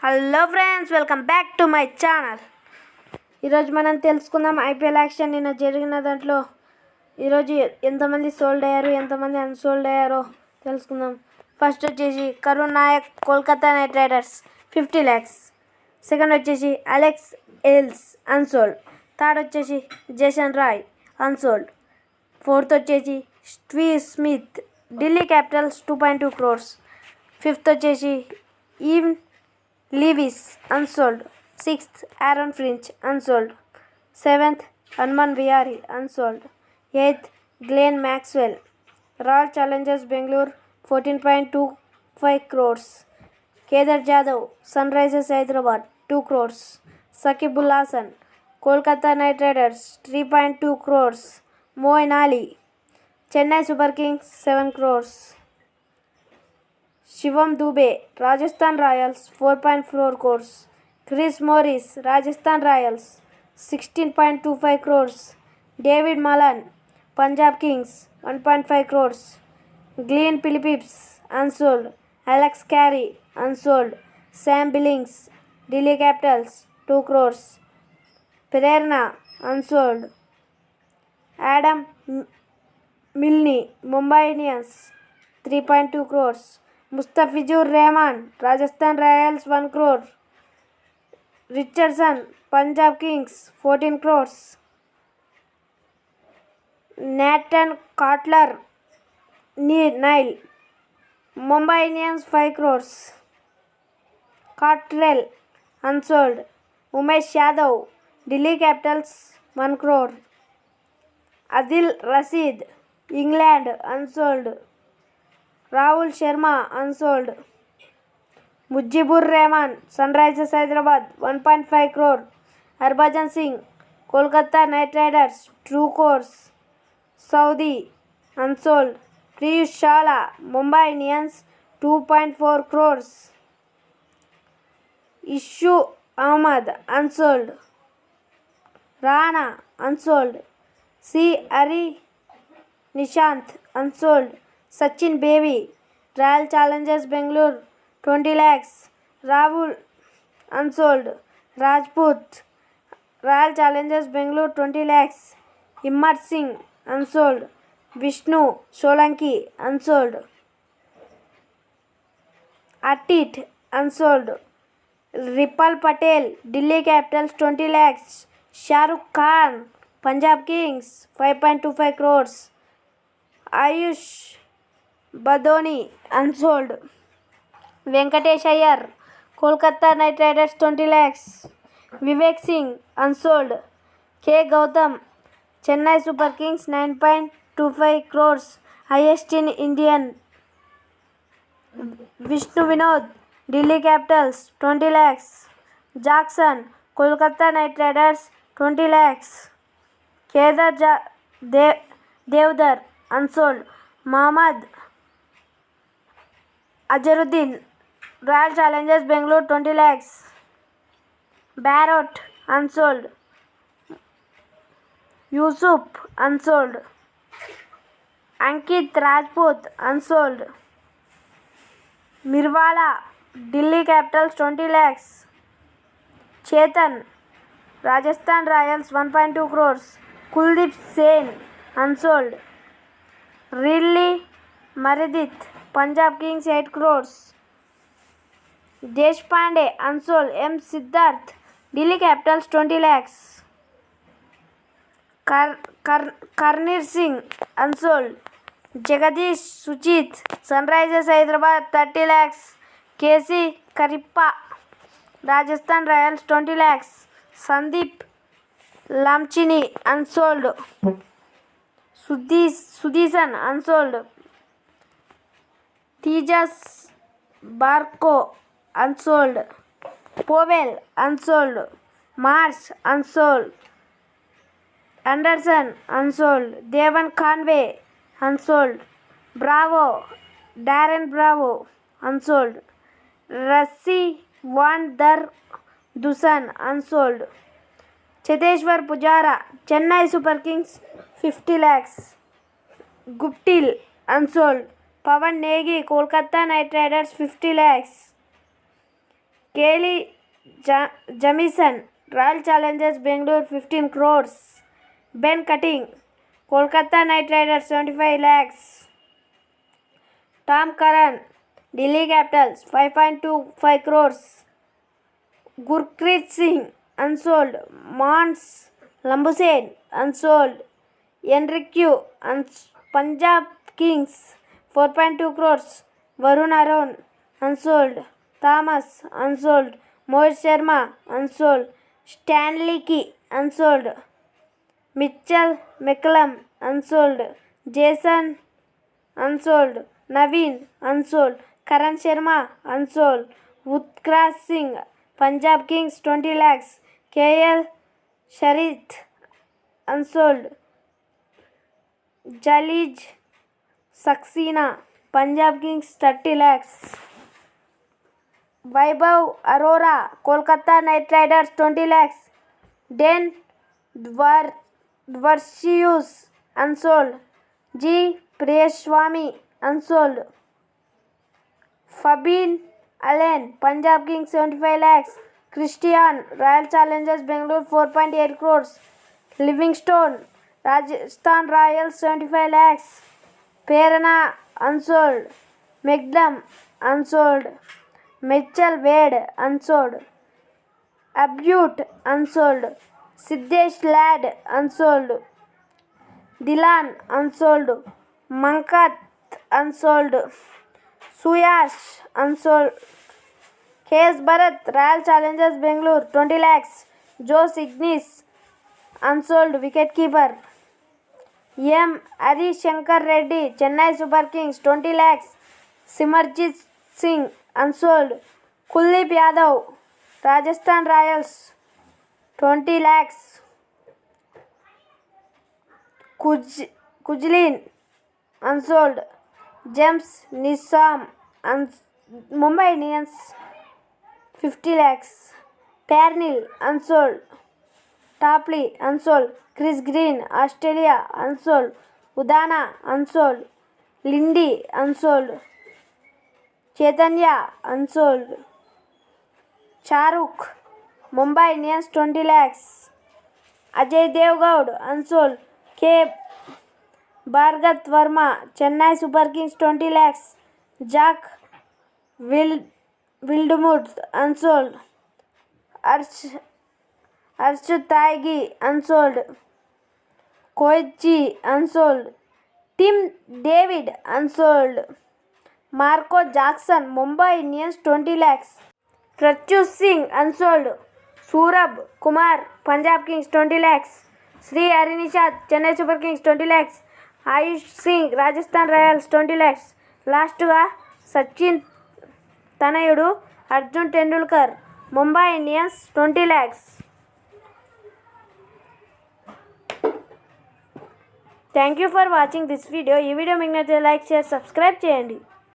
Hello friends, welcome back to my channel. ఈరోజు మనం తెలుసుకుందాం ఐపీఎల్ యాక్షన్. నిన్న జరిగిన దాంట్లో ఈరోజు ఎంతమంది సోల్డ్ అయ్యారు, ఎంతమంది అన్సోల్డ్ అయ్యారో తెలుసుకుందాం. ఫస్ట్ వచ్చేసి Karun Nayak, Kolkata Knight Riders 50 lakhs. Second వచ్చేసి అలెక్స్ ఎల్స్ అన్సోల్డ్. థర్డ్ వచ్చేసి జేసన్ రాయ్ అన్సోల్డ్. ఫోర్త్ వచ్చేసి Steve Smith Delhi Capitals 2.2 crores. Fifth వచ్చేసి Evin Lewis unsold. 6th Aaron Finch unsold. 7th Hanuman Vihari unsold. 8th Glenn Maxwell Royal Challengers Bangalore 14.25 crores. Kedar Jadhav Sunrisers Hyderabad 2 crores. Sakibul Hasan Kolkata Knight Riders 3.2 crores. Moeen Ali Chennai Super Kings 7 crores. Shivam Dube Rajasthan Royals 4.4 crores. Chris Morris Rajasthan Royals 16.25 crores. David Malan Punjab Kings 1.5 crores. Glenn Phillips unsold. Alex Carey unsold. Sam Billings Delhi Capitals 2 crores. Prerna unsold. Adam Milne Mumbai Indians 3.2 crores. Mustafizur Rahman Rajasthan Royals 1 crore. Richardson Punjab Kings 14 crores. Nathan Cutler Nile Mumbai Indians 5 crores. Cottrell unsold. Umesh Yadav Delhi Capitals 1 crore. Adil Rashid England unsold. Rahul Sharma unsold. Mujibur Rahman Sunrisers Hyderabad 1.5 crore. Harbhajan Singh Kolkata Knight Riders 2 crores. Saudi unsold. Piyush Chawla Mumbai Indians 2.4 crores. Ishu Ahmad unsold. Rana unsold. C. Hari Nishant unsold. Sachin Baby Royal Challengers Bangalore 20 lakhs. Rahul unsold. Rajput Royal Challengers Bangalore 20 lakhs. Himmar Singh unsold. Vishnu Solanki unsold. Atit unsold. Ripal Patel Delhi Capitals 20 lakhs. Shahrukh Khan Punjab Kings 5.25 crores. Ayush Badoni unsold. Venkatesh Iyer Kolkata Knight Riders 20 lakhs. Vivek Singh unsold. K. Gautam Chennai Super Kings 9.25 crores. Highest in Indian. Vishnu Vinod Delhi Capitals 20 lakhs. Jackson Kolkata Knight Riders 20 lakhs. Kedar Devdar unsold. Mohammad Azharuddin Royal Challengers Bangalore 20 lakhs. Barrett unsold. Yusuf unsold. Ankit Rajput unsold. Mirwala Delhi Capitals 20 lakhs. Chetan Rajasthan Royals 1.2 crores. Kuldeep Sen unsold. Ridley Meredith Punjab Kings 8 crores. Deshpande unsold. M. Siddharth Delhi Capitals 20 lakhs. Karnir Singh unsold. Jagadish Suchit Sunrisers Hyderabad 30 lakhs. KC Karippa Rajasthan Royals 20 lakhs. Sandeep Lamchini unsold. Sudhisan unsold. Tejas Barco unsold. Powell unsold. Mars unsold. Anderson unsold. Devan Conway unsold. Bravo Darren Bravo unsold. Rassi Van Der Dusan unsold. Cheteshwar Pujara Chennai Super Kings 50 lakhs. Guptil unsold. Pawan Negi Kolkata Knight Riders 50 lakhs. Kelly Jamieson, Royal Challengers Bangalore 15 crores. Ben Cutting, Kolkata Knight Riders 75 lakhs. Tom Curran, Delhi Capitals 5.25 crores. Gurpreet Singh, unsold. Mons Lambusen, unsold. Enrique, Punjab Kings 4.2 crores. Varun Aaron, unsold. Thomas, unsold. Mohit Sharma, unsold. Stanley Key, unsold. Mitchell McCallum, unsold. Jason, unsold. Naveen, unsold. Karan Sharma, unsold. Utkarsh Singh, Punjab Kings 20 lakhs. KL Sharith, unsold. Jalij Saxena, Punjab Kings 30 lakhs. Vaibhav Arora, Kolkata Knight Riders 20 lakhs. Den Dvarsius, unsold. G. Priyaswamy, unsold. Fabien Allen, Punjab Kings 75 lakhs. Christian, Royal Challengers Bangalore 4.8 crores. Livingstone, Rajasthan Royals 75 lakhs. Perana, unsold. McDum, unsold. Mitchell Wade, unsold. Abute, unsold. Siddesh Lad, unsold. Dilan, unsold. Mankat, unsold. Suyash, unsold. K.S. Bharat, Royal Challengers Bangalore 20 lakhs. Jose Ignis, unsold wicketkeeper. M. Hari Shankar Reddy, Chennai Super Kings 20 lakhs. Simarjit Singh, unsold. Kuldeep Yadav, Rajasthan Royals 20 lakhs. Kujlin, unsold. James Nisham, Mumbai Indians 50 lakhs. Parnell, unsold. Tapley, unsold. Chris Green, Australia, unsold. Udana, unsold. Lindy, unsold. Chaitanya, unsold. Charuk, Mumbai Indians 20 lakhs. Ajay Devgaud, unsold. K. Bhargat Verma, Chennai Super Kings 20 lakhs. Jack Wildmuth, unsold. Arsh Taigi, unsold. Koichi, unsold. Tim David, unsold. Marco Jackson, Mumbai Indians 20 lakhs. Prachur Singh, unsold. Surabh Kumar, Punjab Kings 20 lakhs. Sri Harinishad, Chennai Super Kings 20 lakhs. Ayush Singh, Rajasthan Royals 20 lakhs. Last ga Sachin Tanayudu, Arjun Tendulkar, Mumbai Indians 20 lakhs. Thank you for watching this video. ఈ video మీకు నచ్చితే like share subscribe చేయండి.